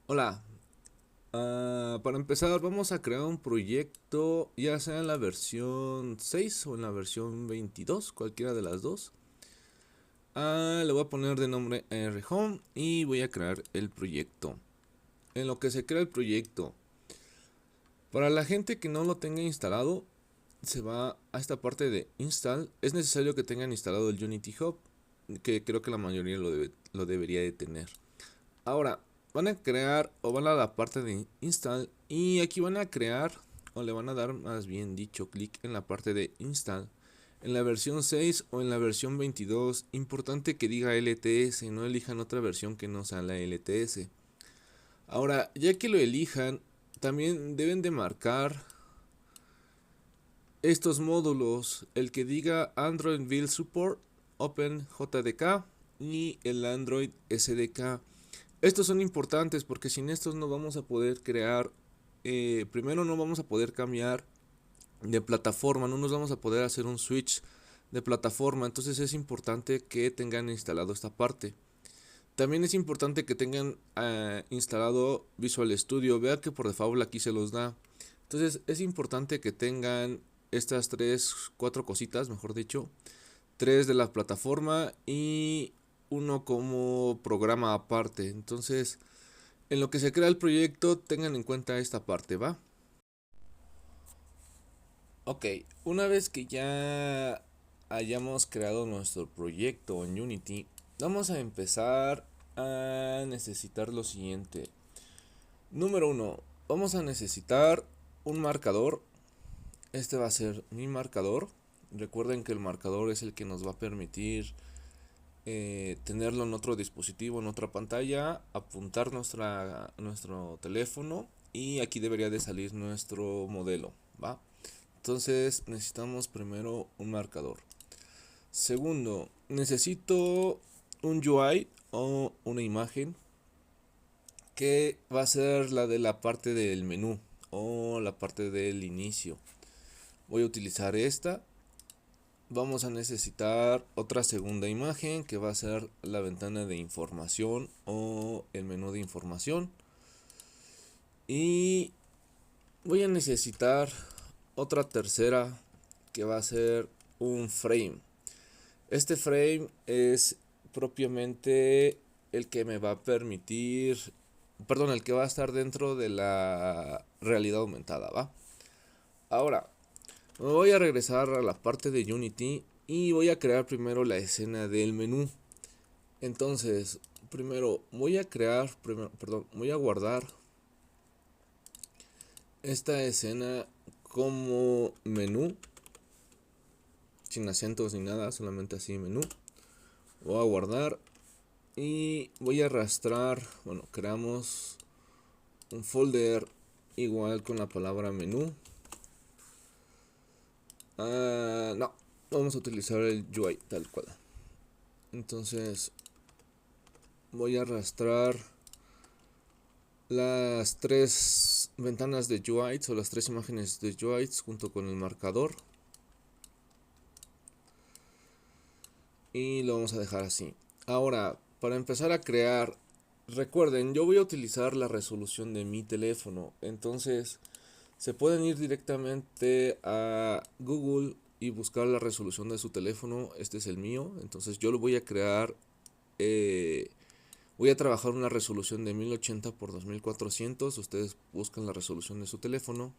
Hola, para empezar vamos a crear un proyecto ya sea en la versión 6 o en la versión 22, cualquiera de las dos. Le voy a poner de nombre RHome y voy a crear el proyecto. En lo que se crea el proyecto, para la gente que no lo tenga instalado, se va a esta parte de install. Es necesario que tengan instalado el Unity Hub, que creo que la mayoría lo debería de tener. Ahora, van a crear o van a la parte de install y aquí van a crear o le van a dar más bien dicho clic en la parte de install. En la versión 6 o en la versión 22, importante que diga LTS, no elijan otra versión que no sea la LTS. Ahora, ya que lo elijan, también deben de marcar estos módulos, el que diga Android Build Support, OpenJDK y el Android SDK. Estos son importantes porque sin estos no vamos a poder crear, primero no vamos a poder cambiar de plataforma, no nos vamos a poder hacer un switch de plataforma, entonces es importante que tengan instalado esta parte. También es importante que tengan instalado Visual Studio, vea que por default aquí se los da. Entonces es importante que tengan estas cuatro cositas, mejor dicho, tres de la plataforma y uno como programa aparte. Entonces, en lo que se crea el proyecto, tengan en cuenta esta parte, ¿va? Ok, una vez que ya hayamos creado nuestro proyecto en Unity, vamos a empezar a necesitar lo siguiente. Número uno, vamos a necesitar un marcador. Este va a ser mi marcador. Recuerden que el marcador es el que nos va a permitir tenerlo en otro dispositivo, en otra pantalla, apuntar nuestro teléfono y aquí debería de salir nuestro modelo, ¿va? Entonces necesitamos primero un marcador. Segundo, necesito un UI o una imagen que va a ser la de la parte del menú o la parte del inicio. Voy a utilizar esta. Vamos a necesitar otra segunda imagen que va a ser la ventana de información o el menú de información. Y voy a necesitar otra tercera que va a ser un frame. Este frame es propiamente el que me va a permitir, perdón, el que va a estar dentro de la realidad aumentada, ¿va? Ahora, me voy a regresar a la parte de Unity y voy a crear primero la escena del menú. Entonces, primero voy a crear, voy a guardar esta escena como menú, sin acentos ni nada, solamente así menú. Voy a guardar y voy a arrastrar, bueno, creamos un folder igual con la palabra menú. No, vamos a utilizar el UI tal cual. Entonces voy a arrastrar las tres ventanas de UIs o las tres imágenes de UIs junto con el marcador. Y lo vamos a dejar así. Ahora, para empezar a crear, recuerden, yo voy a utilizar la resolución de mi teléfono. Entonces, se pueden ir directamente a Google y buscar la resolución de su teléfono. Este es el mío. Entonces, yo lo voy a crear. Voy a trabajar una resolución de 1080 por 2400. Ustedes buscan la resolución de su teléfono.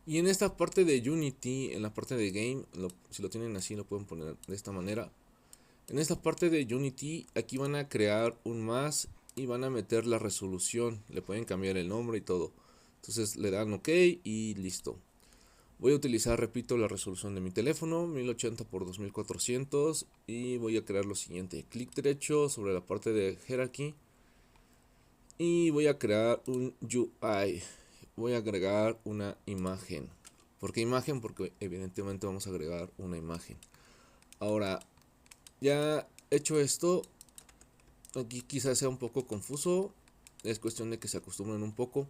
Y en esta parte de Unity, en la parte de Game, si lo tienen así, lo pueden poner de esta manera. En esta parte de Unity, aquí van a crear un más y van a meter la resolución. Le pueden cambiar el nombre y todo. Entonces le dan OK y listo. Voy a utilizar, repito, la resolución de mi teléfono, 1080 por 2400. Y voy a crear lo siguiente. Clic derecho sobre la parte de Hierarchy. Y voy a crear un UI. Voy a agregar una imagen. ¿Por qué imagen? Porque evidentemente vamos a agregar una imagen. Ahora, ya hecho esto, aquí quizás sea un poco confuso. Es cuestión de que se acostumbren un poco.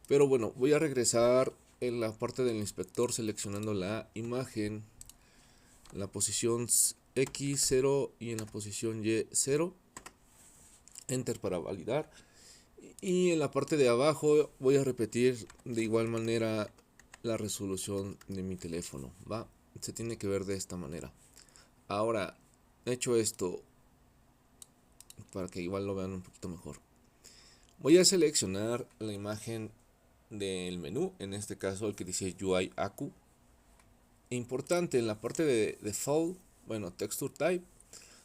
Pero bueno, voy a regresar en la parte del inspector seleccionando la imagen. En la posición X0 y en la posición Y0. Enter para validar. Y en la parte de abajo voy a repetir de igual manera la resolución de mi teléfono, ¿va? Se tiene que ver de esta manera. Ahora, hecho esto, para que igual lo vean un poquito mejor, voy a seleccionar la imagen del menú, en este caso el que dice UI Aku. Importante, en la parte de default, bueno, texture type,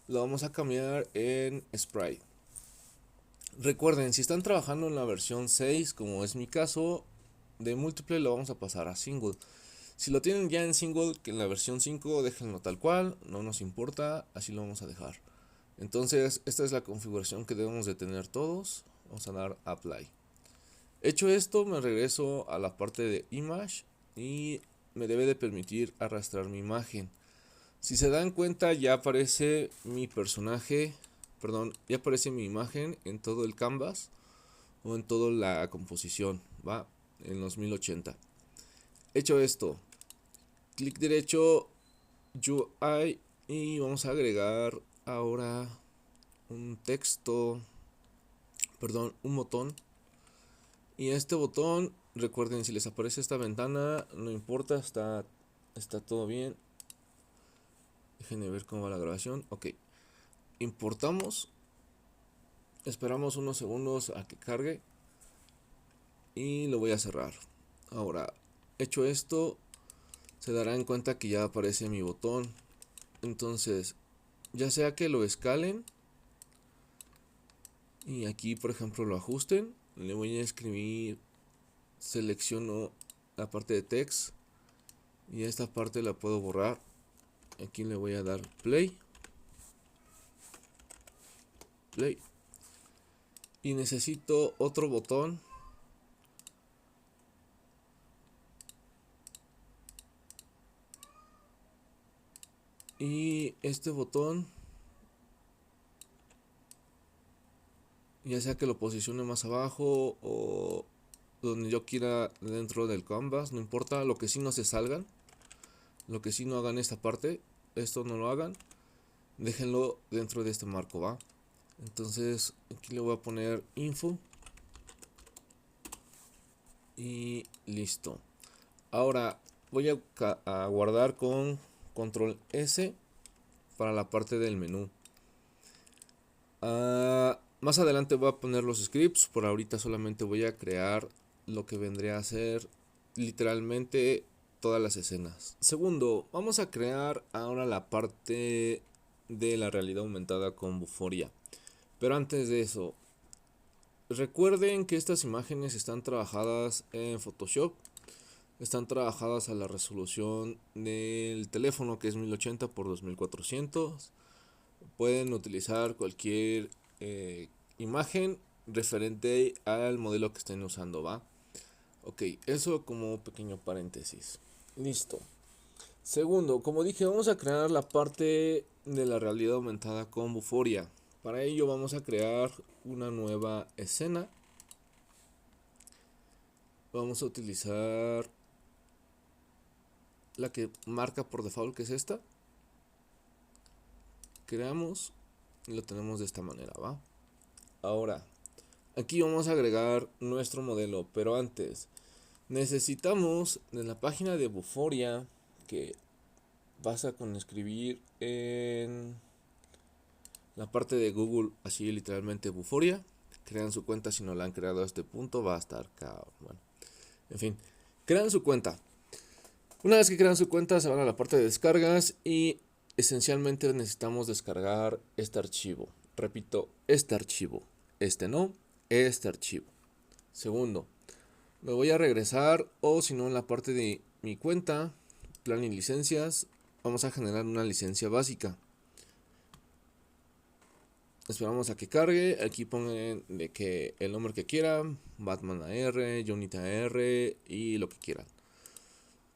lo vamos a cambiar en sprite. Recuerden, si están trabajando en la versión 6, como es mi caso, de múltiple lo vamos a pasar a single. Si lo tienen ya en single, que en la versión 5, déjenlo tal cual, no nos importa, así lo vamos a dejar. Entonces, esta es la configuración que debemos de tener todos. Vamos a dar apply. Hecho esto, me regreso a la parte de image y me debe de permitir arrastrar mi imagen. Si se dan cuenta, ya aparece mi personaje, perdón, ya aparece mi imagen en todo el canvas o en toda la composición, va, en los 1080. Hecho esto, clic derecho, UI, y vamos a agregar ahora un texto, perdón, un botón. Y este botón, recuerden, si les aparece esta ventana, no importa, está todo bien. Déjenme ver cómo va la grabación. Ok, importamos, esperamos unos segundos a que cargue y lo voy a cerrar. Ahora, hecho esto, se darán cuenta que ya aparece mi botón. Entonces, ya sea que lo escalen y aquí por ejemplo lo ajusten, le voy a escribir, selecciono la parte de text y esta parte la puedo borrar. Aquí le voy a dar play y necesito otro botón y este botón, ya sea que lo posicione más abajo o donde yo quiera dentro del canvas, no importa, lo que sí no se salgan, lo que sí no hagan esta parte, esto no lo hagan, déjenlo dentro de este marco, va. Entonces aquí le voy a poner info y listo. Ahora voy a guardar con control S para la parte del menú. Más adelante voy a poner los scripts, por ahorita solamente voy a crear lo que vendría a ser literalmente todas las escenas. Segundo, vamos a crear ahora la parte de la realidad aumentada con Vuforia. Pero antes de eso, recuerden que estas imágenes están trabajadas en Photoshop. Están trabajadas a la resolución del teléfono, que es 1080 x 2400. Pueden utilizar cualquier imagen referente al modelo que estén usando, ¿va? Ok, eso como pequeño paréntesis. Listo. Segundo, como dije, vamos a crear la parte de la realidad aumentada con Vuforia. Para ello vamos a crear una nueva escena. Vamos a utilizar la que marca por default, que es esta. Creamos y lo tenemos de esta manera, ¿va? Ahora, aquí vamos a agregar nuestro modelo, pero antes necesitamos de la página de Vuforia, que basta con escribir en la parte de Google, así literalmente Vuforia. Crean su cuenta, si no la han creado a este punto va a estar acá, bueno, en fin, crean su cuenta. Una vez que crean su cuenta se van a la parte de descargas y esencialmente necesitamos descargar este archivo. Repito, este archivo, este no, este archivo. Segundo, me voy a regresar, o si no, en la parte de mi cuenta, plan y licencias, vamos a generar una licencia básica. Esperamos a que cargue. Aquí pongan de que el nombre que quieran, Batman AR, Unity AR y lo que quieran.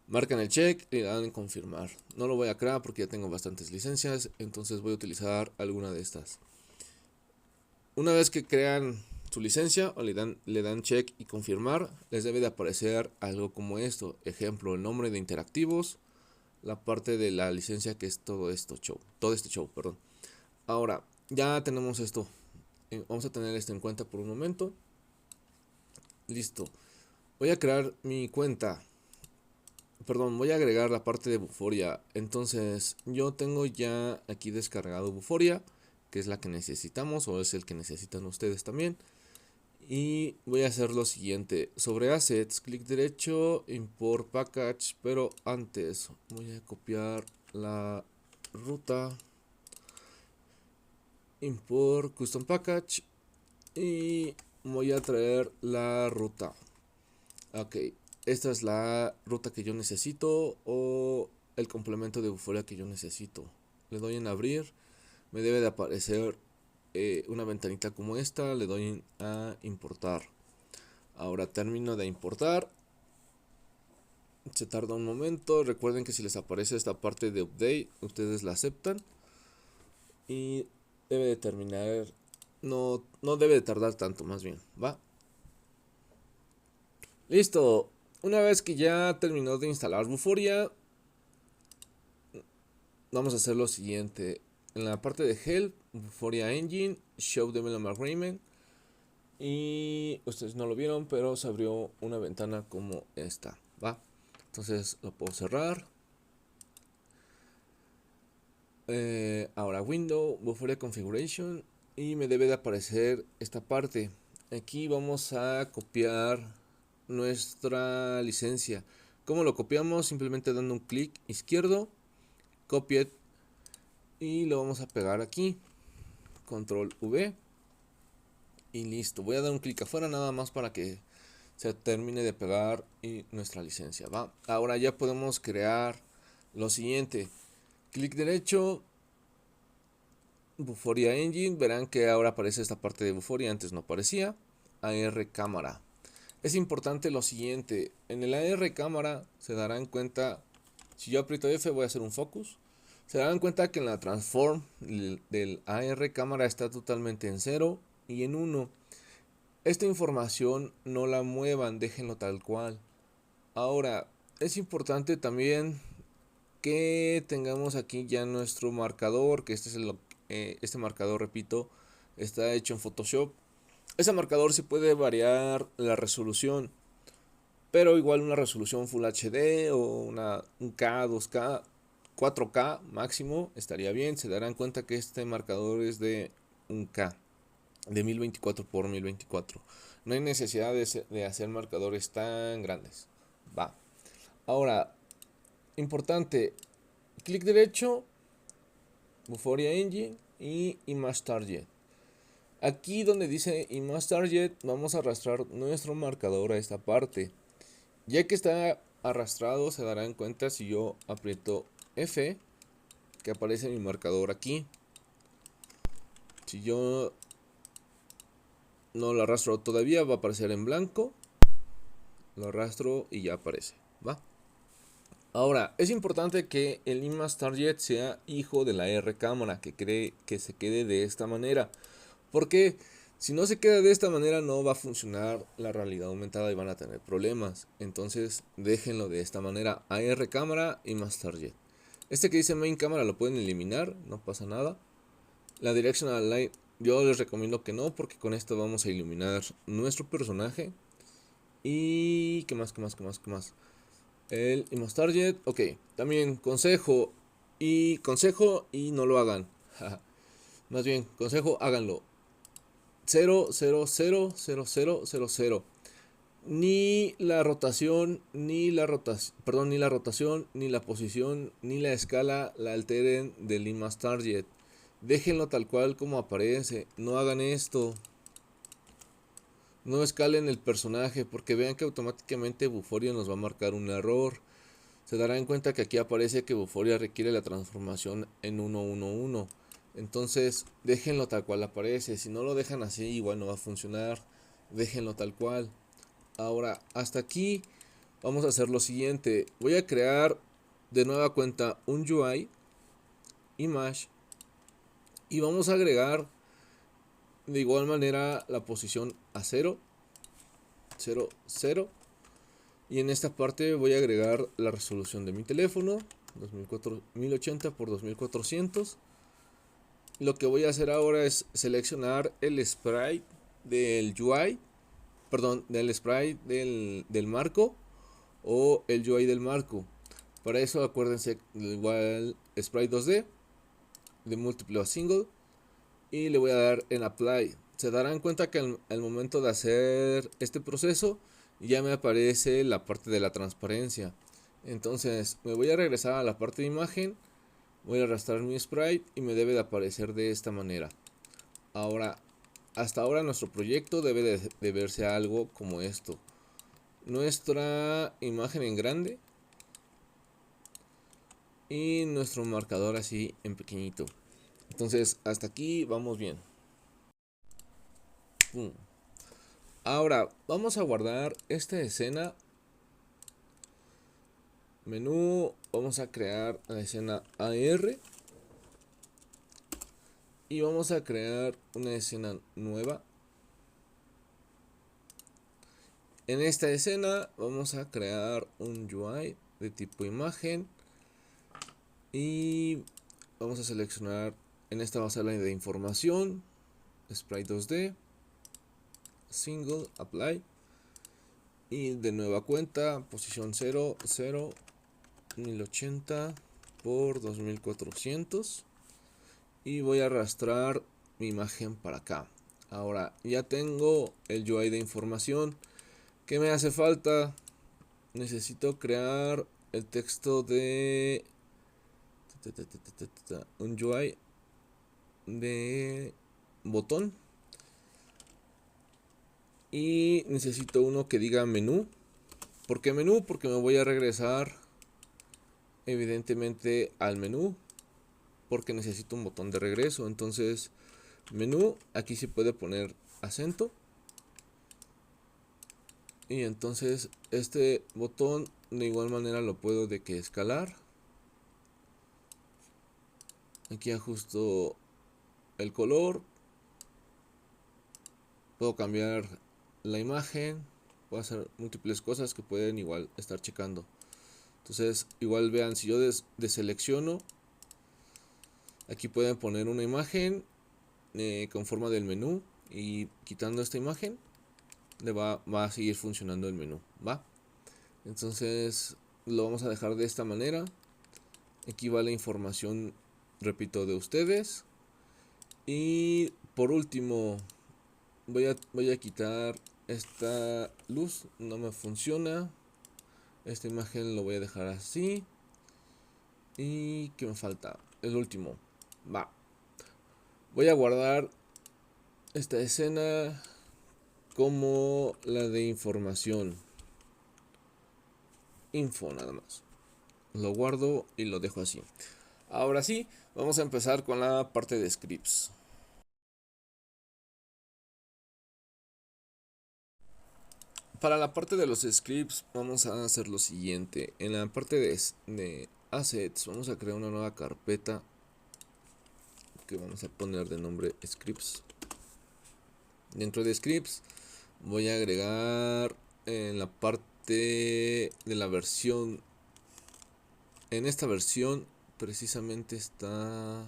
Marcan el check y le dan en confirmar. No lo voy a crear porque ya tengo bastantes licencias, entonces voy a utilizar alguna de estas. Una vez que crean su licencia o le dan check y confirmar, les debe de aparecer algo como esto. Ejemplo, el nombre de interactivos, la parte de la licencia, que es todo este show, perdón. Ahora, ya tenemos esto. Vamos a tener esto en cuenta por un momento. Listo. Voy a crear mi cuenta. Perdón, voy a agregar la parte de Vuforia. Entonces, yo tengo ya aquí descargado Vuforia, que es la que necesitamos o es el que necesitan ustedes también. Y voy a hacer lo siguiente. Sobre Assets, clic derecho, Import Package, pero antes voy a copiar la ruta. Import Custom Package y voy a traer la ruta. Ok, esta es la ruta que yo necesito o el complemento de Vuforia que yo necesito. Le doy en abrir, me debe de aparecer una ventanita como esta, le doy a importar. Ahora termino de importar. Se tarda un momento. Recuerden que si les aparece esta parte de update, ustedes la aceptan. Y debe de terminar. No debe de tardar tanto, más bien. ¿Va? Listo. Una vez que ya terminó de instalar Vuforia, vamos a hacer lo siguiente. En la parte de Help, Vuforia Engine, Show Development Agreement. Y ustedes no lo vieron, pero se abrió una ventana como esta. ¿Va? Entonces lo puedo cerrar. Ahora Window, Vuforia Configuration. Y me debe de aparecer esta parte. Aquí vamos a copiar nuestra licencia. ¿Cómo lo copiamos? Simplemente dando un clic izquierdo, copy it, y lo vamos a pegar aquí. Control V. Y listo. Voy a dar un clic afuera nada más para que se termine de pegar y nuestra licencia. ¿Va? Ahora ya podemos crear lo siguiente. Clic derecho, Vuforia Engine. Verán que ahora aparece esta parte de Vuforia, antes no aparecía. AR cámara. Es importante lo siguiente. En el AR cámara se darán cuenta. Si yo aprieto F voy a hacer un focus. Se darán cuenta que en la transform del AR cámara está totalmente en 0 y en 1. Esta información no la muevan, déjenlo tal cual. Ahora, es importante también que tengamos aquí ya nuestro marcador, que este marcador, repito, está hecho en Photoshop. Ese marcador sí puede variar la resolución, pero igual una resolución Full HD o un K, 2K, 4K máximo estaría bien. Se darán cuenta que este marcador es de un K, de 1024 por 1024. No hay necesidad de hacer marcadores tan grandes. Va. Ahora, importante, clic derecho, Vuforia Engine y Image Target. Aquí donde dice Image Target vamos a arrastrar nuestro marcador a esta parte. Ya que está arrastrado se darán cuenta si yo aprieto F que aparece mi marcador aquí. Si yo no lo arrastro todavía va a aparecer en blanco. Lo arrastro y ya aparece. ¿Va? Ahora, es importante que el Image Target sea hijo de la R cámara, que se quede de esta manera. Porque si no se queda de esta manera no va a funcionar la realidad aumentada y van a tener problemas. Entonces déjenlo de esta manera. AR cámara y Image Target. Este que dice Main cámara lo pueden eliminar, no pasa nada. La Directional Light yo les recomiendo que no, porque con esto vamos a iluminar nuestro personaje. Y ¿qué más? El Image Target, ok. También consejo y no lo hagan. Más bien, consejo, háganlo. 0, 0, 0, 0, 0, 0, 0. Ni la rotación, ni la rotación, ni la posición, ni la escala la alteren del Image Target. Déjenlo tal cual como aparece. No hagan esto. No escalen el personaje porque vean que automáticamente Vuforia nos va a marcar un error. Se darán cuenta que aquí aparece que Vuforia requiere la transformación en 111. Entonces déjenlo tal cual aparece. Si no lo dejan así igual no va a funcionar. Déjenlo tal cual. Ahora hasta aquí vamos a hacer lo siguiente. Voy a crear de nueva cuenta un UI image y vamos a agregar de igual manera la posición a 0, 0, 0. Y en esta parte voy a agregar la resolución de mi teléfono, 1080 por 2400. Lo que voy a hacer ahora es seleccionar el sprite del UI perdón, del sprite del marco o el UI del marco. Para eso acuérdense igual sprite 2D de múltiplo a single y le voy a dar en apply. Se darán cuenta que al momento de hacer este proceso ya me aparece la parte de la transparencia. Entonces me voy a regresar a la parte de imagen, voy a arrastrar mi sprite y me debe de aparecer de esta manera. Ahora, hasta ahora nuestro proyecto debe de verse algo como esto. Nuestra imagen en grande y nuestro marcador así en pequeñito. Entonces hasta aquí vamos bien. Ahora vamos a guardar esta escena. Menú, vamos a crear la escena AR y vamos a crear una escena nueva. En esta escena vamos a crear un UI de tipo imagen y vamos a seleccionar, en esta va a ser la de información, sprite 2D, single, apply y de nueva cuenta, posición 0, 0, 1080 por 2400 y voy a arrastrar mi imagen para acá. Ahora ya tengo el UI de información. ¿Qué me hace falta? Necesito crear el texto de un UI de botón y necesito uno que diga menú. ¿Por qué menú? Porque me voy a regresar evidentemente al menú porque necesito un botón de regreso. Entonces menú, aquí se puede poner acento y entonces este botón de igual manera lo puedo de que escalar. Aquí ajusto el color, puedo cambiar la imagen, puedo hacer múltiples cosas que pueden igual estar checando. Entonces igual vean, si yo deselecciono, aquí pueden poner una imagen con forma del menú y quitando esta imagen va a seguir funcionando el menú, ¿va? Entonces lo vamos a dejar de esta manera. Aquí va la información, repito, de ustedes. Y por último voy a quitar esta luz, no me funciona. Esta imagen lo voy a dejar así. Y ¿qué me falta? El último, va. Voy a guardar esta escena como la de información, info nada más. Lo guardo y lo dejo así. Ahora sí, vamos a empezar con la parte de scripts. Para la parte de los scripts vamos a hacer lo siguiente. En la parte de assets vamos a crear una nueva carpeta que vamos a poner de nombre scripts. Dentro de scripts voy a agregar en la parte de la versión. En esta versión precisamente está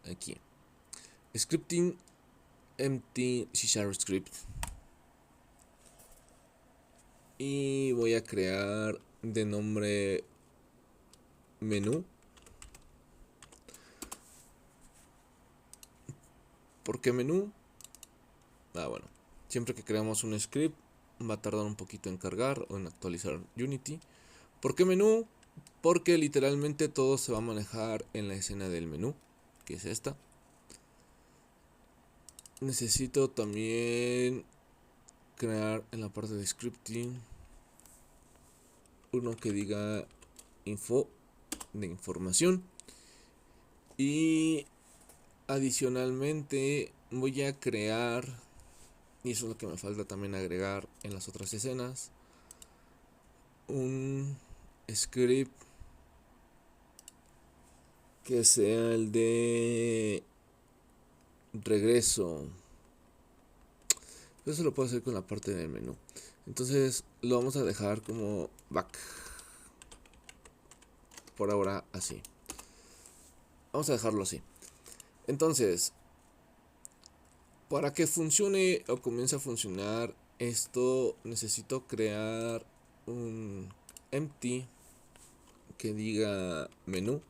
aquí scripting empty C# script y voy a crear de nombre menú. ¿Por qué menú? Bueno, siempre que creamos un script va a tardar un poquito en cargar o en actualizar Unity. ¿Por qué menú? Porque literalmente todo se va a manejar en la escena del menú, que es esta. Necesito también crear en la parte de scripting uno que diga info de información. Y adicionalmente voy a crear, y eso es lo que me falta también agregar en las otras escenas, un script que sea el de regreso. Eso lo puedo hacer con la parte del menú. Entonces lo vamos a dejar como back por ahora así. Vamos a dejarlo así. Entonces, para que funcione o comience a funcionar esto, necesito crear un empty que diga menú,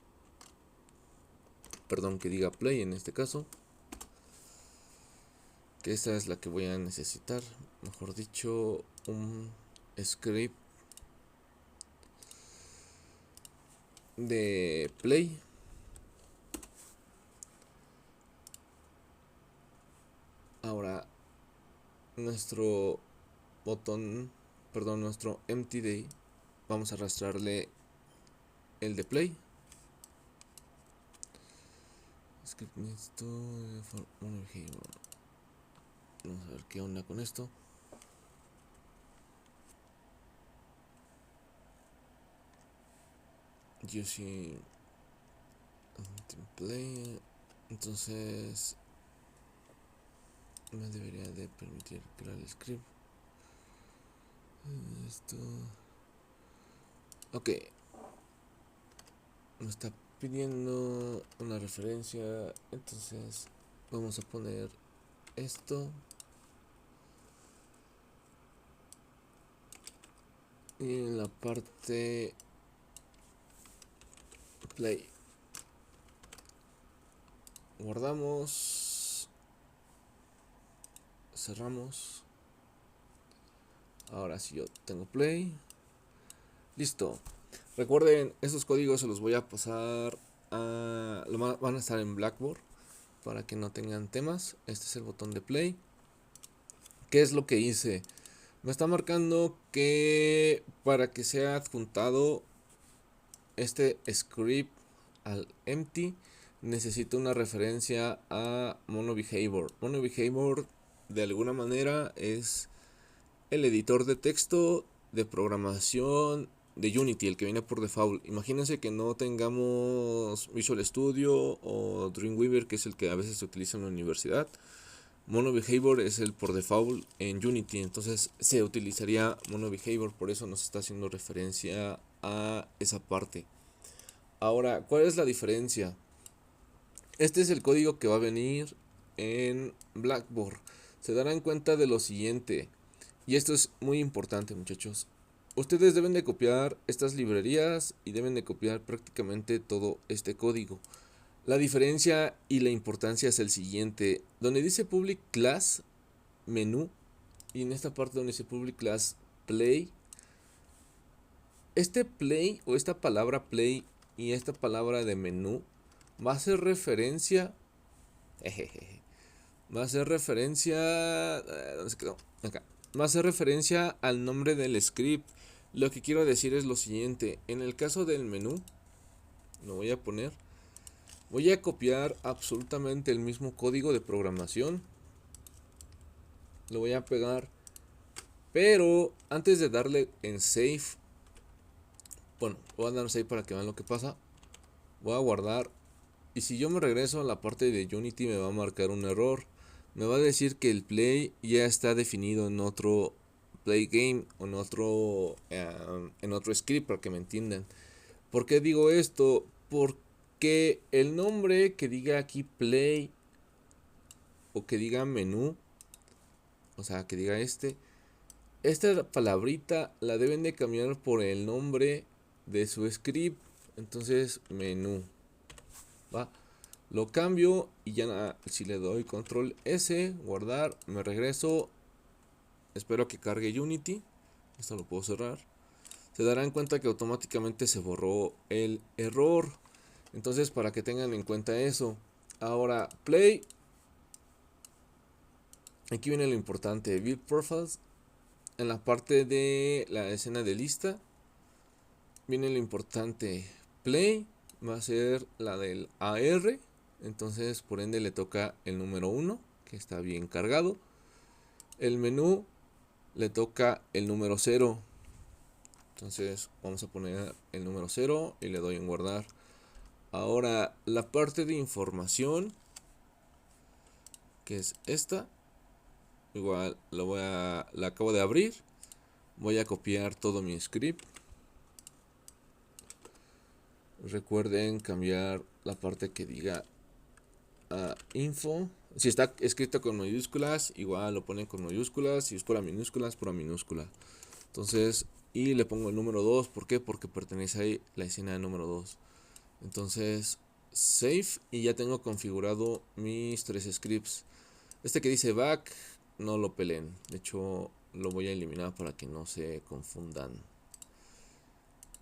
perdón, que diga play en este caso, que esta es la que voy a necesitar, mejor dicho, un script de play. Ahora nuestro botón, perdón, nuestro empty day, vamos a arrastrarle el de play. Script needs to for mono behavior. Vamos a ver qué onda con esto. Using play, entonces me debería de permitir crear el script. Esto, ok, me está pidiendo una referencia, entonces vamos a poner esto y en la parte play guardamos, cerramos. Ahora sí yo tengo play, listo. Recuerden, estos códigos se los voy a pasar a, van a estar en Blackboard para que no tengan temas. Este es el botón de play. ¿Qué es lo que hice? Me está marcando que para que sea adjuntado este script al empty necesito una referencia a mono behavior. Mono behavior de alguna manera es el editor de texto de programación de Unity, el que viene por default. Imagínense que no tengamos Visual Studio o Dreamweaver, que es el que a veces se utiliza en la universidad. Mono behavior es el por default en Unity, entonces se utilizaría mono behavior, por eso nos está haciendo referencia a esa parte. Ahora, ¿cuál es la diferencia? Este es el código que va a venir en Blackboard. Se darán cuenta de lo siguiente, y esto es muy importante, muchachos. Ustedes deben de copiar estas librerías y deben de copiar prácticamente todo este código. La diferencia y la importancia es el siguiente. Donde dice public class menú y en esta parte donde dice public class play, este play o esta palabra play y esta palabra de menú va a hacer referencia, va a hacer referencia, ¿dónde se quedó? Acá. Va a hacer referencia al nombre del script. Lo que quiero decir es lo siguiente. En el caso del menú, lo voy a poner. Voy a copiar absolutamente el mismo código de programación. Lo voy a pegar. Pero antes de darle en save, bueno, voy a dar save para que vean lo que pasa. Voy a guardar. Y si yo me regreso a la parte de Unity me va a marcar un error. Me va a decir que el play ya está definido en otro play game o en otro script, para que me entiendan. ¿Por qué digo esto? Porque el nombre que diga aquí play o que diga menú, o sea, que diga esta palabrita la deben de cambiar por el nombre de su script. Entonces, menú, ¿va? Lo cambio y ya si le doy control S, guardar, me regreso. Espero que cargue Unity. Esto lo puedo cerrar. Se darán cuenta que automáticamente se borró el error. Entonces, para que tengan en cuenta eso. Ahora, play. Aquí viene lo importante. Build profiles. En la parte de la escena de lista viene lo importante. Play va a ser la del AR. Entonces, por ende, le toca el número 1, que está bien cargado. El menú le toca el número 0. Entonces, vamos a poner el número 0 y le doy en guardar. Ahora, la parte de información, que es esta, igual la acabo de abrir. Voy a copiar todo mi script. Recuerden cambiar la parte que diga info. Si está escrito con mayúsculas, igual lo ponen con mayúsculas. Si es pura minúscula. Entonces, y le pongo el número 2. ¿Por qué? Porque pertenece ahí la escena número 2. Entonces, save. Y ya tengo configurado mis 3 scripts. Este que dice back, no lo peleen. De hecho, lo voy a eliminar para que no se confundan.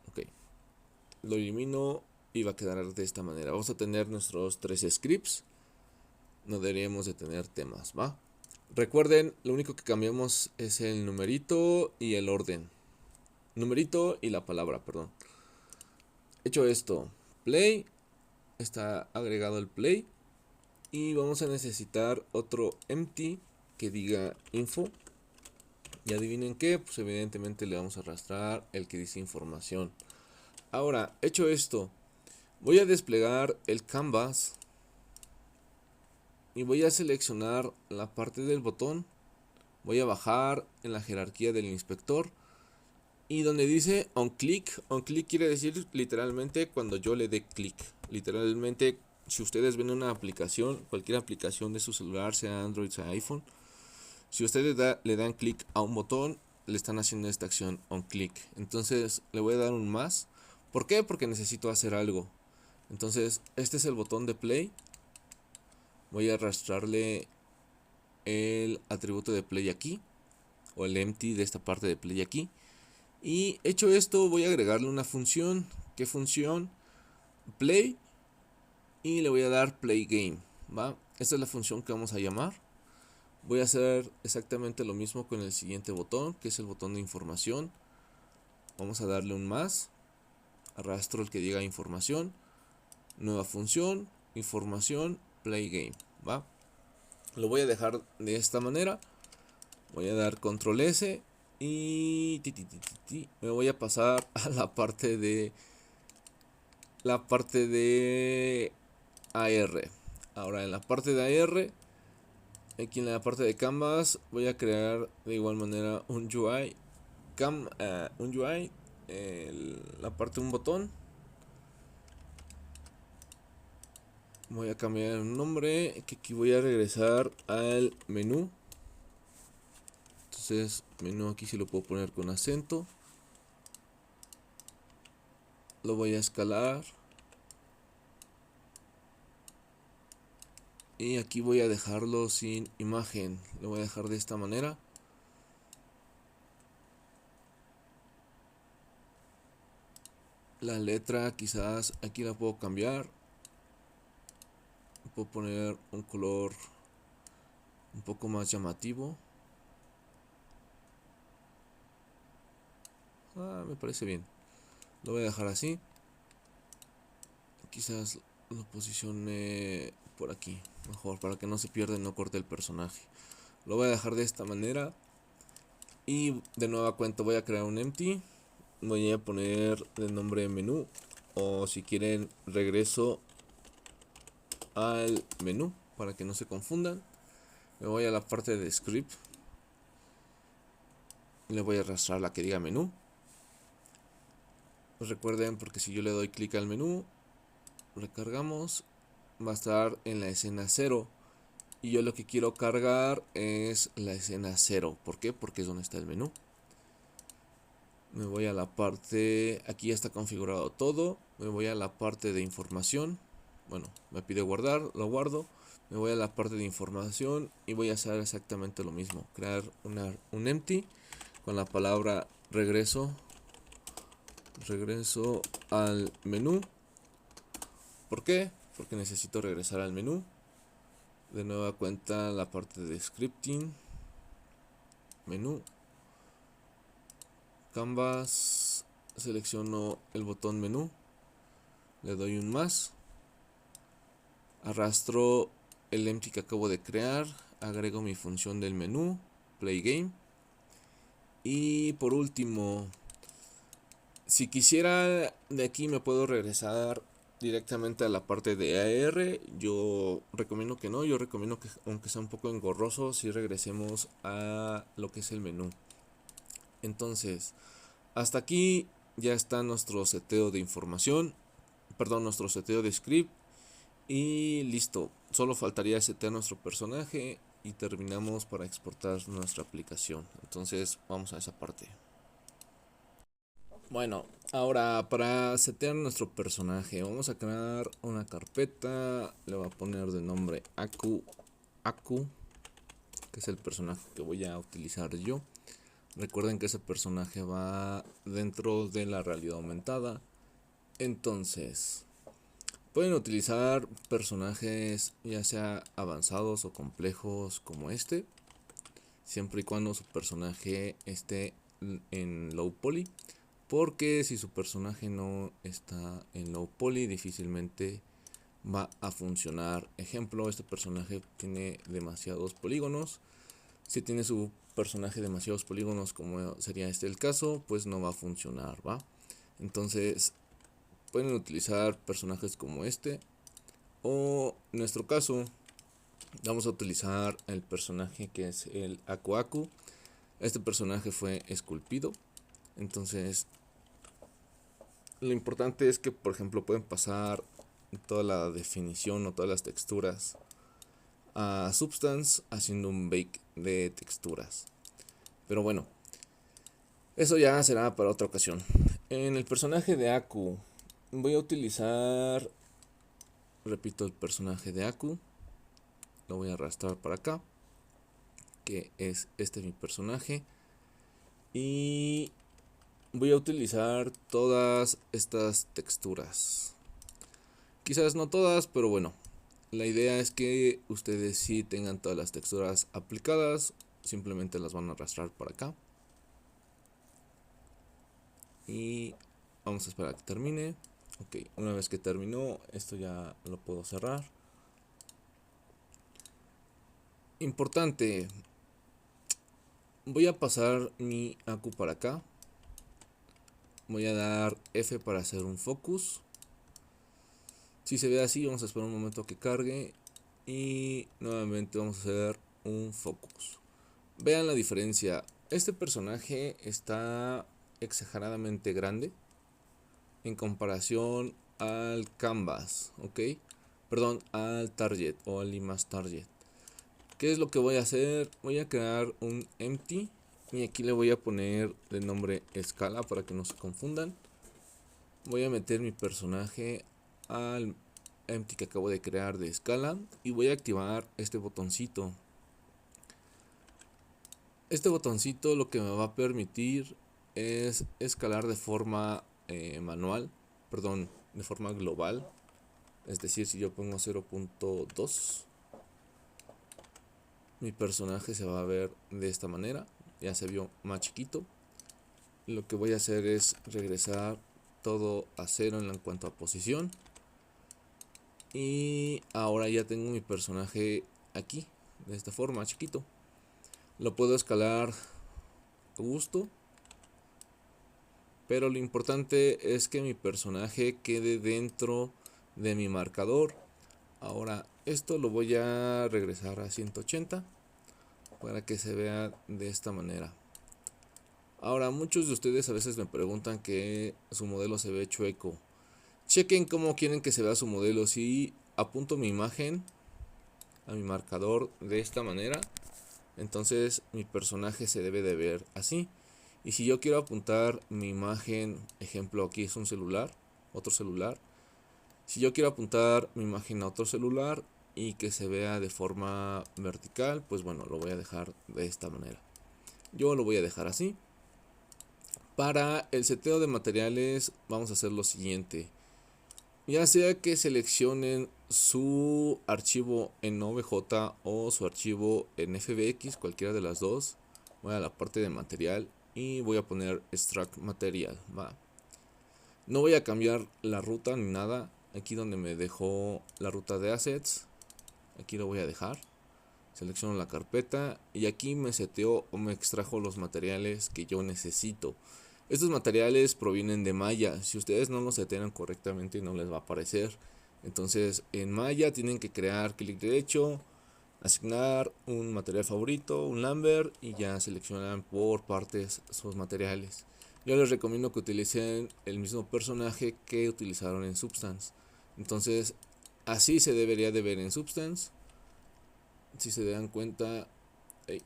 Ok. Lo elimino y va a quedar de esta manera. Vamos a tener nuestros 3 scripts. No deberíamos de tener temas, ¿va? Recuerden, lo único que cambiamos es el numerito y el orden. Numerito y la palabra, perdón. Hecho esto, play. Está agregado el play. Y vamos a necesitar otro empty que diga info. Y adivinen qué, pues evidentemente le vamos a arrastrar el que dice información. Ahora, hecho esto, voy a desplegar el canvas y voy a seleccionar la parte del botón. Voy a bajar en la jerarquía del inspector y donde dice on click quiere decir literalmente cuando yo le dé clic. Literalmente, si ustedes ven una aplicación, cualquier aplicación de su celular, sea Android, sea iPhone, si ustedes le dan clic a un botón, le están haciendo esta acción on click. Entonces le voy a dar un más. ¿Por qué? Porque necesito hacer algo. Entonces este es el botón de play. Voy a arrastrarle el atributo de play aquí, o el empty de esta parte de play aquí. Y hecho esto, voy a agregarle una función. ¿Qué función? Play. Y le voy a dar play game, ¿va? Esta es la función que vamos a llamar. Voy a hacer exactamente lo mismo con el siguiente botón, que es el botón de información. Vamos a darle un más. Arrastro el que diga información. Nueva función, información, play game, ¿va? Lo voy a dejar de esta manera. Voy a dar control S y me voy a pasar a la parte de AR. Ahora en la parte de AR, aquí en la parte de canvas, voy a crear de igual manera un UI. Un UI, la parte de un botón. Voy a cambiar el nombre, que aquí voy a regresar al menú. Entonces, menú aquí sí lo puedo poner con acento. Lo voy a escalar. Y aquí voy a dejarlo sin imagen. Lo voy a dejar de esta manera. La letra quizás aquí la puedo cambiar. Puedo poner un color un poco más llamativo. Me parece bien. Lo voy a dejar así. Quizás lo posicione por aquí. Mejor, para que no se pierda y no corte el personaje. Lo voy a dejar de esta manera. Y de nueva cuenta voy a crear un empty. Voy a poner el nombre de menú. O si quieren, regreso al menú para que no se confundan. Me voy a la parte de script. Le voy a arrastrar la que diga menú. Recuerden, porque si yo le doy clic al menú, recargamos, va a estar en la escena 0. Y yo lo que quiero cargar es la escena 0. ¿Por qué? Porque es donde está el menú. Me voy a la parte, aquí ya está configurado todo. Me voy a la parte de información. Bueno, me pide guardar, lo guardo. Me voy a la parte de información y voy a hacer exactamente lo mismo. Crear un empty con la palabra regreso al menú. ¿Por qué? Porque necesito regresar al menú. De nueva cuenta la parte de scripting, menú, canvas, selecciono el botón menú, le doy un más, arrastro el empty que acabo de crear, agrego mi función del menú, play game. Y por último, si quisiera, de aquí me puedo regresar directamente a la parte de AR. Yo recomiendo que no, yo recomiendo que aunque sea un poco engorroso, si regresemos a lo que es el menú. Entonces, hasta aquí ya está nuestro seteo de información. perdón, nuestro seteo de script. Y listo, solo faltaría setear nuestro personaje y terminamos para exportar nuestra aplicación. Entonces vamos a esa parte. Bueno, ahora para setear nuestro personaje vamos a crear una carpeta. Le voy a poner de nombre Aku, que es el personaje que voy a utilizar yo. Recuerden que ese personaje va dentro de la realidad aumentada. Entonces pueden utilizar personajes ya sea avanzados o complejos como este, siempre y cuando su personaje esté en low poly, porque si su personaje no está en low poly difícilmente va a funcionar. Ejemplo, este personaje tiene demasiados polígonos. Si tiene su personaje demasiados polígonos, como sería este el caso, pues no va a funcionar, ¿va? Entonces pueden utilizar personajes como este, o en nuestro caso vamos a utilizar el personaje que es el Aku. Este personaje fue esculpido, entonces lo importante es que, por ejemplo, pueden pasar toda la definición o todas las texturas a Substance haciendo un bake de texturas. Pero bueno, eso ya será para otra ocasión. En el personaje de Aku voy a utilizar, repito, el personaje de Aku. Lo voy a arrastrar para acá, que es este mi personaje. Y voy a utilizar todas estas texturas. Quizás no todas, pero bueno. La idea es que ustedes sí tengan todas las texturas aplicadas. Simplemente las van a arrastrar para acá. Y vamos a esperar a que termine. Ok, una vez que terminó, esto ya lo puedo cerrar. Importante, voy a pasar mi Aku para acá. Voy a dar F para hacer un focus. Si se ve así, vamos a esperar un momento que cargue. Y nuevamente vamos a hacer un focus. Vean la diferencia. Este personaje está exageradamente grande en comparación al canvas, ¿ok? Perdón, al target o al image target. ¿Qué es lo que voy a hacer? Voy a crear un empty y aquí le voy a poner de nombre escala para que no se confundan. Voy a meter mi personaje al empty que acabo de crear de escala y voy a activar este botoncito. Este botoncito lo que me va a permitir es escalar de forma manual, perdón, de forma global. Es decir, si yo pongo 0.2, mi personaje se va a ver de esta manera. Ya se vio más chiquito. Lo que voy a hacer es regresar todo a 0 en cuanto a posición. Y ahora ya tengo mi personaje aquí, de esta forma, chiquito. Lo puedo escalar a gusto, pero lo importante es que mi personaje quede dentro de mi marcador. Ahora esto lo voy a regresar a 180 para que se vea de esta manera. Ahora muchos de ustedes a veces me preguntan que su modelo se ve chueco. Chequen cómo quieren que se vea su modelo. Si apunto mi imagen a mi marcador de esta manera, entonces mi personaje se debe de ver así. Y si yo quiero apuntar mi imagen, ejemplo aquí es un celular, otro celular. Si yo quiero apuntar mi imagen a otro celular y que se vea de forma vertical, pues bueno, lo voy a dejar de esta manera. Yo lo voy a dejar así. Para el seteo de materiales vamos a hacer lo siguiente. Ya sea que seleccionen su archivo en OBJ o su archivo en FBX, cualquiera de las dos. Voy a la parte de material y voy a poner extract material. Va. No voy a cambiar la ruta ni nada. Aquí donde me dejó la ruta de assets, aquí lo voy a dejar. Selecciono la carpeta y aquí me seteo o me extrajo los materiales que yo necesito. Estos materiales provienen de Maya. Si ustedes no los setean correctamente no les va a aparecer. Entonces en Maya tienen que crear clic derecho, asignar un material favorito, un Lambert, y ya seleccionan por partes sus materiales. Yo les recomiendo que utilicen el mismo personaje que utilizaron en Substance. Entonces así se debería de ver en Substance. Si se dan cuenta, hey,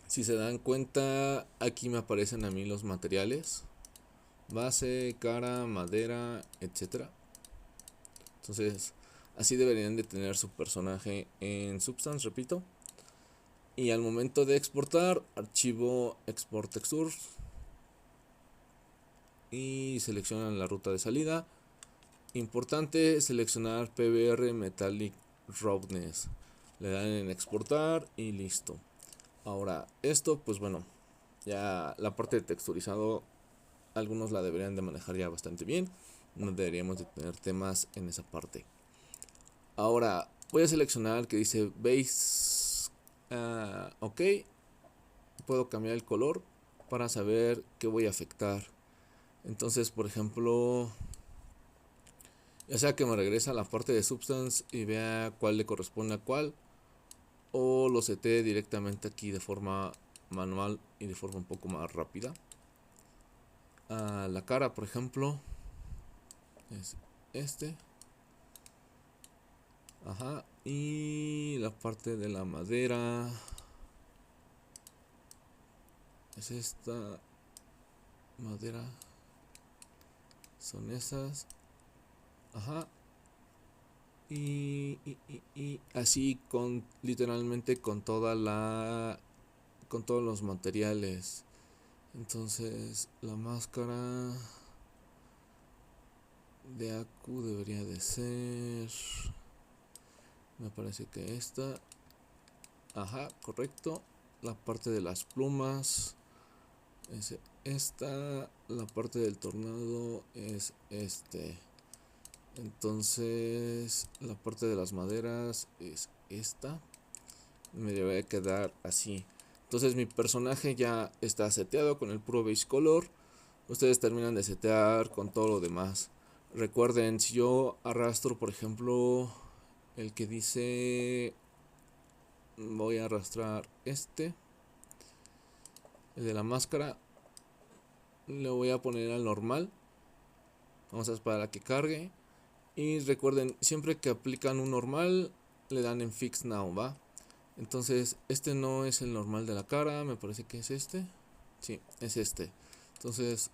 si se dan cuenta, aquí me aparecen a mí los materiales: base, cara, madera, etcétera. Entonces así deberían de tener su personaje en Substance, repito. Y al momento de exportar, archivo export textures y seleccionan la ruta de salida. Importante seleccionar PBR Metallic Roughness. Le dan en exportar y listo. Ahora esto, pues bueno, ya la parte de texturizado algunos la deberían de manejar ya bastante bien. No deberíamos de tener temas en esa parte. Ahora voy a seleccionar que dice base. Ok, puedo cambiar el color para saber qué voy a afectar. Entonces, por ejemplo, ya sea que me regrese a la parte de Substance y vea cuál le corresponde a cuál, o lo setee directamente aquí de forma manual y de forma un poco más rápida. La cara, por ejemplo, es este. Ajá. Y la parte de la madera es esta. Madera son esas. Ajá. Y así con literalmente con toda la con todos los materiales. Entonces la máscara de Aku debería de ser, me parece que esta. Ajá, correcto. La parte de las plumas es esta. La parte del tornado es este. Entonces la parte de las maderas es esta. Me debe quedar así. Entonces mi personaje ya está seteado con el puro base color. Ustedes terminan de setear con todo lo demás. Recuerden, si yo arrastro, por ejemplo, el que dice, voy a arrastrar este, el de la máscara, le voy a poner al normal. Vamos a esperar a que cargue. Y recuerden, siempre que aplican un normal, le dan en Fix Now, ¿va? Entonces, este no es el normal de la cara, me parece que es este. Sí, es este. Entonces,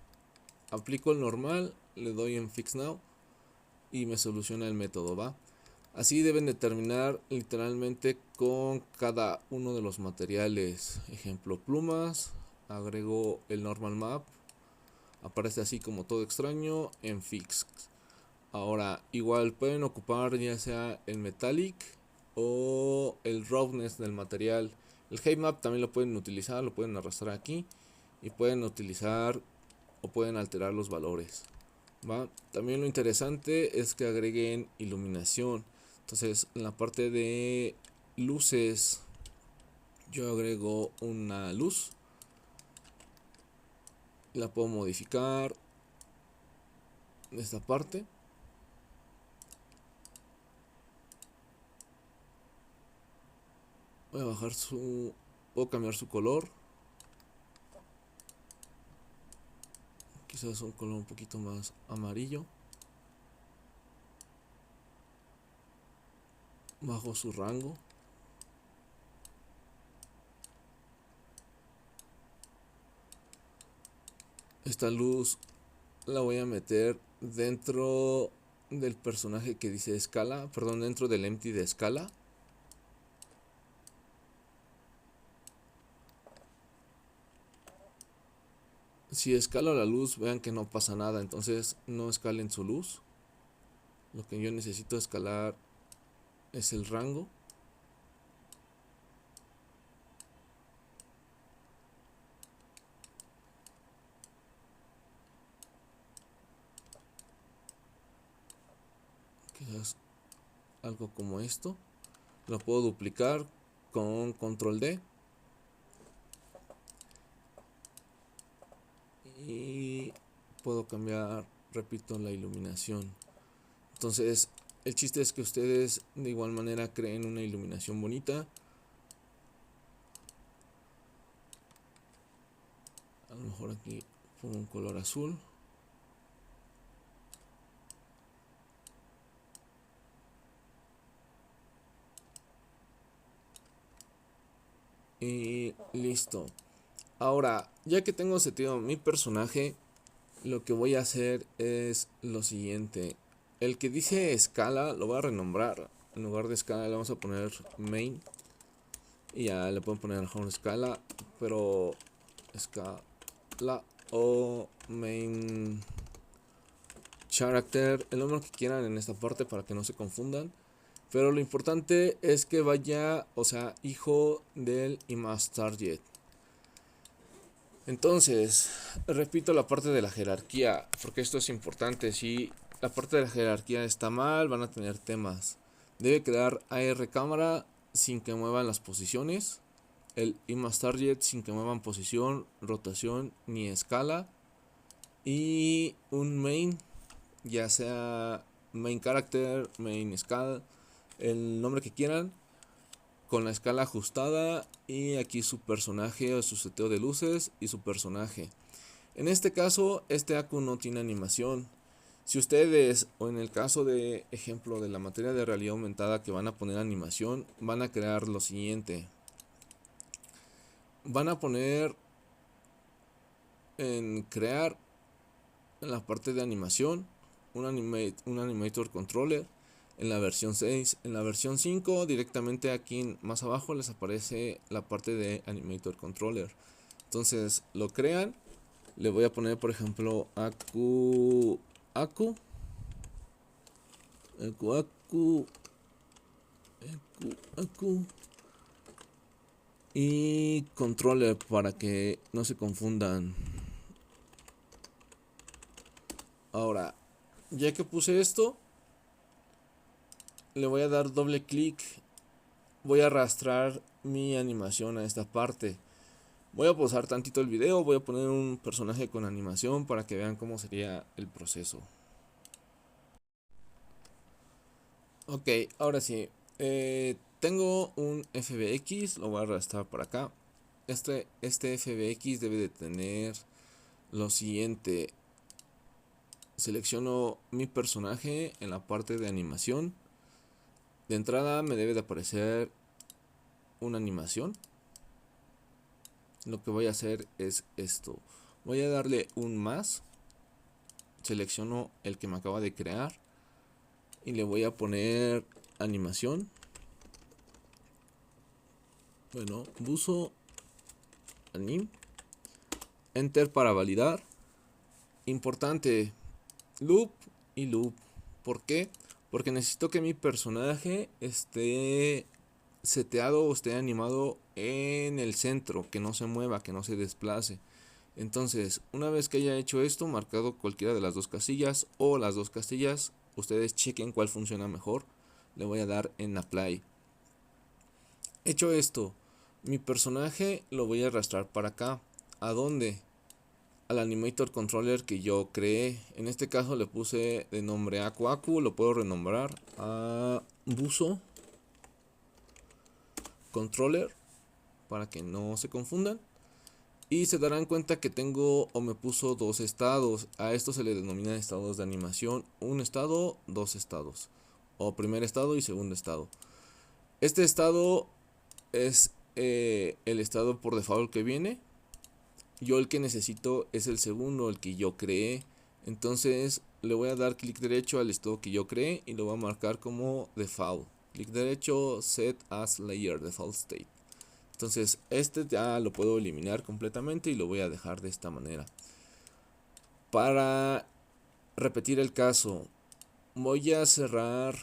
aplico el normal, le doy en Fix Now y me soluciona el método, ¿va? Así deben de terminar literalmente con cada uno de los materiales. Ejemplo, plumas, agrego el normal map, aparece así como todo extraño en Fix. Ahora, igual pueden ocupar ya sea el metallic o el roughness del material. El height map también lo pueden utilizar, lo pueden arrastrar aquí y pueden utilizar o pueden alterar los valores, ¿va? También lo interesante es que agreguen iluminación. Entonces, en la parte de luces, yo agrego una luz, la puedo modificar en esta parte. Voy a bajar puedo cambiar su color. Quizás un color un poquito más amarillo. Bajo su rango. Esta luz la voy a meter dentro del personaje que dice escala, perdón, dentro del empty de escala. Si escalo la luz, vean que no pasa nada, entonces no escalen su luz. Lo que yo necesito escalar es el rango. Quizás algo como esto. Lo puedo duplicar con control D. Y puedo cambiar, repito, la iluminación. Entonces, el chiste es que ustedes de igual manera creen una iluminación bonita. A lo mejor aquí pongo un color azul. Y listo. Ahora, ya que tengo seteado mi personaje, lo que voy a hacer es lo siguiente. El que dice escala lo voy a renombrar. En lugar de escala le vamos a poner main. Y ya le pueden poner home escala. Pero escala o main character. El nombre que quieran en esta parte para que no se confundan. Pero lo importante es que vaya, o sea, hijo del image target. Entonces, repito la parte de la jerarquía, porque esto es importante. Si la parte de la jerarquía está mal, van a tener temas. Debe quedar AR cámara sin que muevan las posiciones. El image target sin que muevan posición, rotación ni escala. Y un main, ya sea main character, main scale, el nombre que quieran, con la escala ajustada y aquí su personaje o su seteo de luces y su personaje. En este caso, este Aku no tiene animación. Si ustedes, o en el caso de ejemplo de la materia de realidad aumentada que van a poner animación, van a crear lo siguiente. Van a poner en crear, en la parte de animación, un animator controller. En la versión 6, en la versión 5 directamente aquí más abajo les aparece la parte de animator controller. Entonces lo crean, le voy a poner por ejemplo Aku y controller para que no se confundan. Ahora, ya que puse esto, le voy a dar doble clic. Voy a arrastrar mi animación a esta parte. Voy a pausar tantito el video. Voy a poner un personaje con animación para que vean cómo sería el proceso. Ok, ahora sí. Tengo un FBX. Lo voy a arrastrar para acá. Este FBX debe de tener lo siguiente. Selecciono mi personaje en la parte de animación. De entrada me debe de aparecer una animación. Lo que voy a hacer es esto. Voy a darle un más. Selecciono el que me acaba de crear. Y le voy a poner animación. Bueno, buzo anim. Enter para validar. Importante. Loop y loop. ¿Por qué? Porque necesito que mi personaje esté seteado o esté animado en el centro, que no se mueva, que no se desplace. Entonces, una vez que haya hecho esto, marcado cualquiera de las dos casillas o las dos casillas, ustedes chequen cuál funciona mejor. Le voy a dar en apply. Hecho esto, mi personaje lo voy a arrastrar para acá. ¿A dónde? Al animator controller que yo creé. En este caso le puse de nombre Aku. Lo puedo renombrar a buzo controller para que no se confundan. Y se darán cuenta que tengo o me puso dos estados. A esto se le denomina estados de animación. Un estado, dos estados. O primer estado y segundo estado. Este estado es el estado por default que viene. Yo el que necesito es el segundo, el que yo creé. Entonces le voy a dar clic derecho al estado que yo creé y lo voy a marcar como default. Clic derecho, set as layer default state. Entonces este ya lo puedo eliminar completamente y lo voy a dejar de esta manera. Para repetir el caso, voy a cerrar,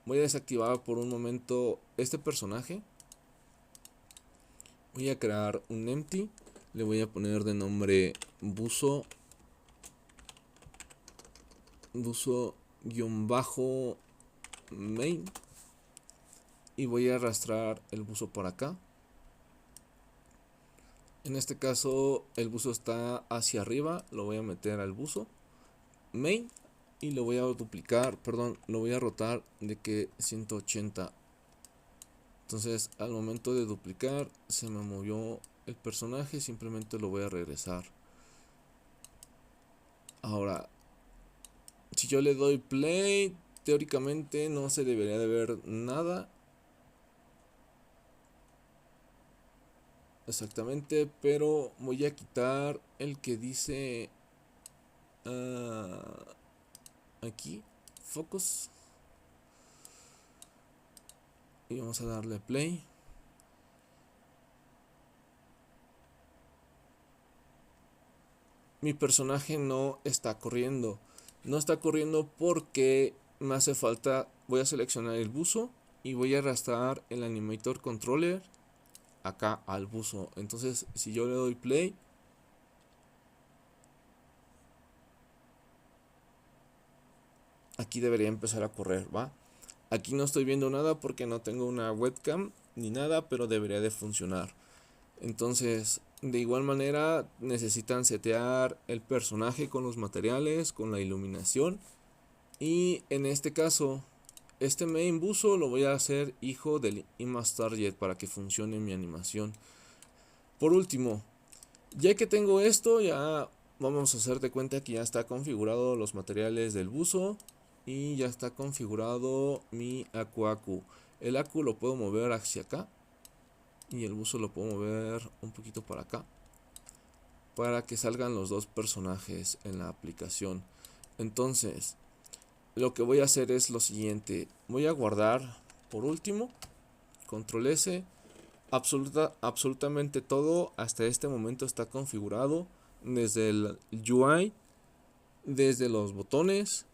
voy a desactivar por un momento este personaje. Voy a crear un empty, le voy a poner de nombre buzo main y voy a arrastrar el buzo por acá. En este caso el buzo está hacia arriba, lo voy a meter al buzo main y lo voy a duplicar, perdón, lo voy a rotar de que 180. Entonces al momento de duplicar se me movió el personaje, simplemente lo voy a regresar. Ahora, si yo le doy play, teóricamente no se debería de ver nada. exactamente, pero voy a quitar el que dice aquí, focus, y vamos a darle play. Mi personaje no está corriendo. No está corriendo porque me hace falta. Voy a seleccionar el buzo y voy a arrastrar el animator controller acá al buzo. Entonces, si yo le doy play, aquí debería empezar a correr, ¿va? Aquí no estoy viendo nada porque no tengo una webcam ni nada, pero debería de funcionar. Entonces, de igual manera, necesitan setear el personaje con los materiales, con la iluminación. Y en este caso, este main buzo lo voy a hacer hijo del image target para que funcione mi animación. Por último, ya que tengo esto, ya vamos a hacer de cuenta que ya está configurado los materiales del buzo y ya está configurado mi Aku. El Aku lo puedo mover hacia acá y el buzo lo puedo mover un poquito para acá para que salgan los dos personajes en la aplicación. Entonces, lo que voy a hacer es lo siguiente. Voy a guardar por último, control S. Absolutamente todo hasta este momento está configurado. Desde el UI, desde los botones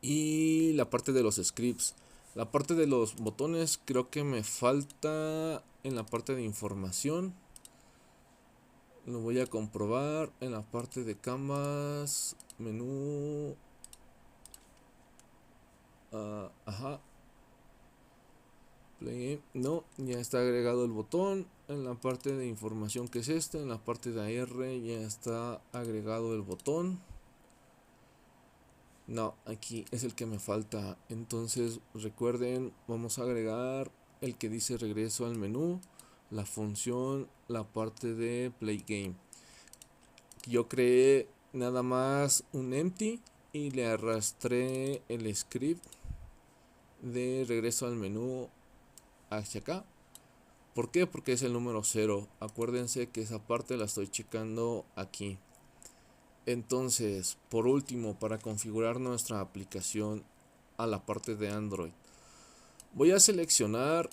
y la parte de los scripts. La parte de los botones creo que me falta en la parte de información. Lo voy a comprobar en la parte de canvas, menú. Ajá. Play. No, ya está agregado el botón. En la parte de información, que es esta, en la parte de AR ya está agregado el botón. No, aquí es el que me falta. Entonces recuerden, vamos a agregar el que dice regreso al menú, la función, la parte de play game. Yo creé nada más un empty y le arrastré el script de regreso al menú hacia acá. ¿Por qué? Porque es el número 0. Acuérdense que esa parte la estoy checando aquí. Entonces, por último, para configurar nuestra aplicación a la parte de Android, voy a seleccionar.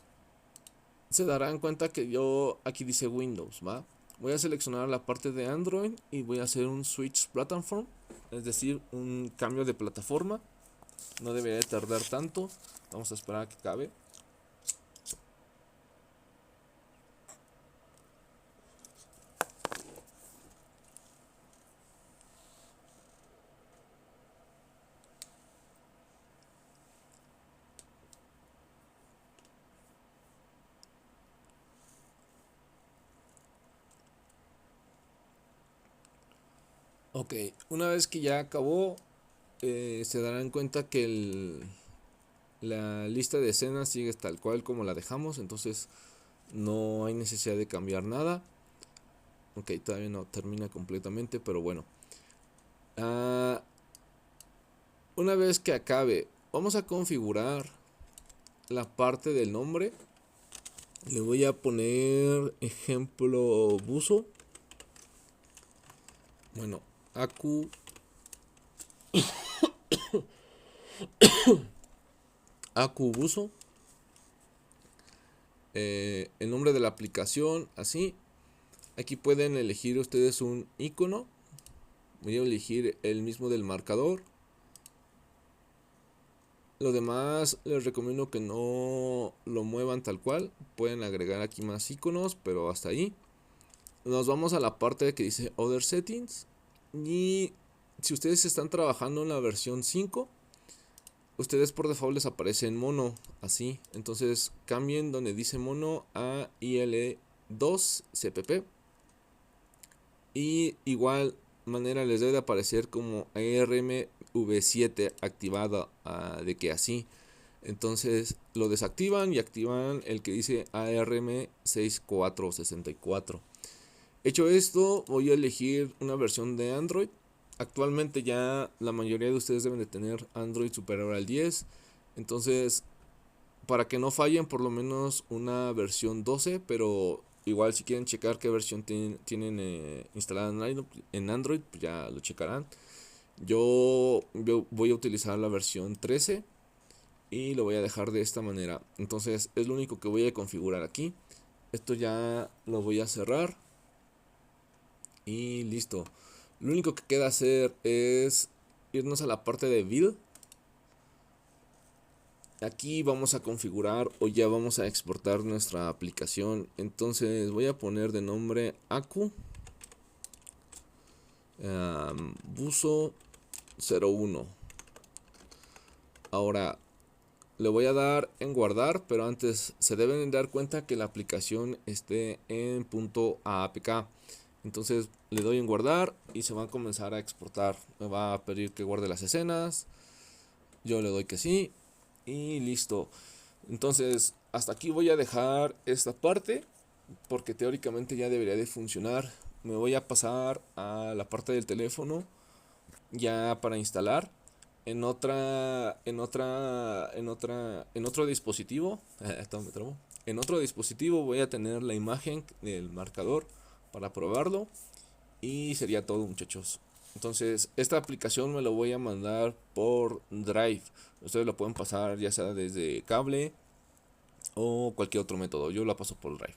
Se darán cuenta que yo aquí dice Windows, ¿va? Voy a seleccionar la parte de Android y voy a hacer un switch platform, es decir, un cambio de plataforma. No debería de tardar tanto. Vamos a esperar a que acabe. Ok, una vez que ya acabó, se darán cuenta que la lista de escenas sigue tal cual como la dejamos, entonces no hay necesidad de cambiar nada. Ok, todavía no termina completamente, pero bueno. Una vez que acabe, vamos a configurar la parte del nombre. Le voy a poner ejemplo buzo. Bueno, Aku buzo. El nombre de la aplicación, así. Aquí pueden elegir ustedes un icono. Voy a elegir el mismo del marcador. Lo demás les recomiendo que no lo muevan tal cual. Pueden agregar aquí más iconos, pero hasta ahí. Nos vamos a la parte que dice Other Settings. Y si ustedes están trabajando en la versión 5, ustedes por default les aparece en mono, así. Entonces cambien donde dice mono a IL2 CPP. Y igual manera les debe de aparecer como ARMv7 activada, de que así. Entonces lo desactivan y activan el que dice ARM6464. Hecho esto, voy a elegir una versión de Android. Actualmente ya la mayoría de ustedes deben de tener Android superior al 10. Entonces, para que no fallen por lo menos una versión 12, pero igual si quieren checar qué versión tienen instalada en Android, pues ya lo checarán. Yo voy a utilizar la versión 13 y lo voy a dejar de esta manera. Entonces es lo único que voy a configurar aquí. Esto ya lo voy a cerrar y listo. Lo único que queda hacer es irnos a la parte de build. Aquí vamos a configurar o ya vamos a exportar nuestra aplicación. Entonces voy a poner de nombre Aku Buzo 01. Ahora le voy a dar en guardar, pero antes se deben dar cuenta que la aplicación esté en .apk. Entonces le doy en guardar y se va a comenzar a exportar. Me va a pedir que guarde las escenas. Yo le doy que sí y listo. Entonces hasta aquí voy a dejar esta parte porque teóricamente ya debería de funcionar. Me voy a pasar a la parte del teléfono ya para instalar en otro dispositivo. En otro dispositivo voy a tener la imagen del marcador para probarlo y sería todo, muchachos. Entonces esta aplicación me lo voy a mandar por Drive. Ustedes lo pueden pasar ya sea desde cable o cualquier otro método. Yo la paso por Drive.